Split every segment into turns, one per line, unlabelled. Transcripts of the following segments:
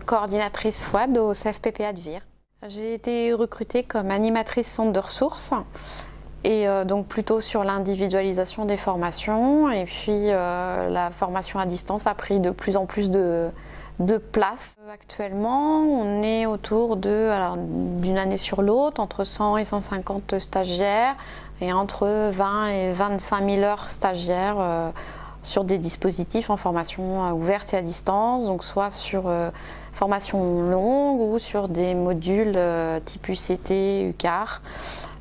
coordinatrice FOAD au CFPPA de Vire. J'ai été recrutée comme animatrice centre de ressources et donc plutôt sur l'individualisation des formations, et puis la formation à distance a pris de plus en plus de place. Actuellement, on est autour d'une année sur l'autre, entre 100 et 150 stagiaires et entre 20 et 25 000 heures stagiaires sur des dispositifs en formation ouverte et à distance, donc soit sur formation longue ou sur des modules type UCT, UCAR,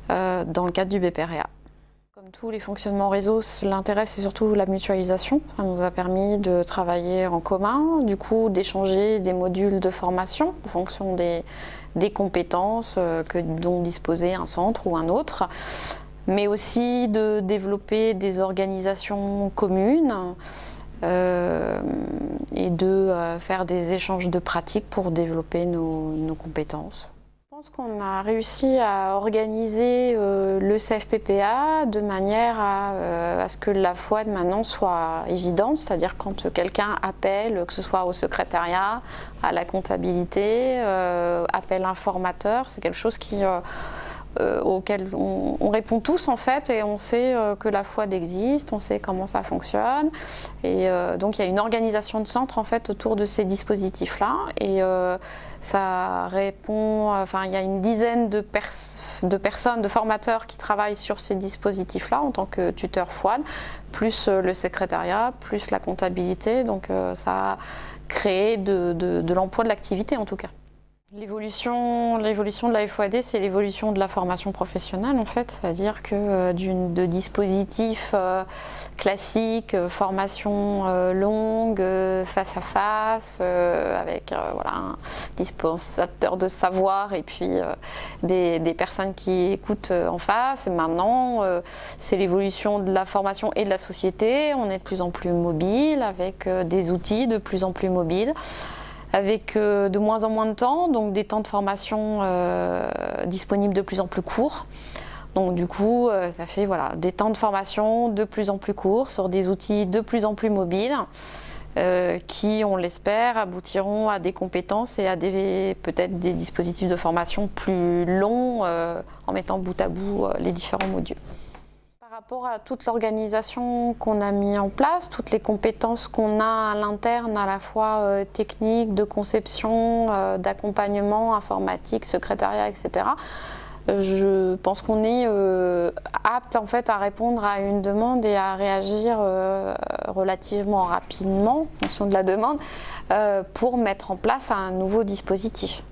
dans le cadre du BPREA. Comme tous les fonctionnements réseau, l'intérêt c'est surtout la mutualisation. Ça nous a permis de travailler en commun, du coup d'échanger des modules de formation en fonction des compétences dont disposait un centre ou un autre, mais aussi de développer des organisations communes et de faire des échanges de pratiques pour développer nos compétences. Je pense qu'on a réussi à organiser le CFPPA de manière à ce que la FOAD maintenant soit évidente, c'est-à-dire quand quelqu'un appelle, que ce soit au secrétariat, à la comptabilité, appelle un formateur, c'est quelque chose auquel on répond tous en fait, et on sait que la FOAD existe, on sait comment ça fonctionne, et donc il y a une organisation de centre en fait autour de ces dispositifs-là, et ça répond, il y a une dizaine de personnes, de formateurs qui travaillent sur ces dispositifs-là en tant que tuteur FOAD, plus le secrétariat, plus la comptabilité, donc ça a créé de l'emploi, de l'activité en tout cas. L'évolution de la FOAD, c'est l'évolution de la formation professionnelle en fait, c'est-à-dire que de dispositifs classiques, formation longue, face à face, avec un dispensateur de savoir et puis des personnes qui écoutent en face. Et maintenant, c'est l'évolution de la formation et de la société. On est de plus en plus mobile, avec des outils de plus en plus mobiles, avec de moins en moins de temps, donc des temps de formation disponibles de plus en plus courts. Donc du coup, ça fait des temps de formation de plus en plus courts sur des outils de plus en plus mobiles qui, on l'espère, aboutiront à des compétences et à peut-être des dispositifs de formation plus longs en mettant bout à bout les différents modules. Par rapport à toute l'organisation qu'on a mis en place, toutes les compétences qu'on a à l'interne, à la fois techniques, de conception, d'accompagnement, informatique, secrétariat, etc., je pense qu'on est apte en fait à répondre à une demande et à réagir relativement rapidement en fonction de la demande pour mettre en place un nouveau dispositif.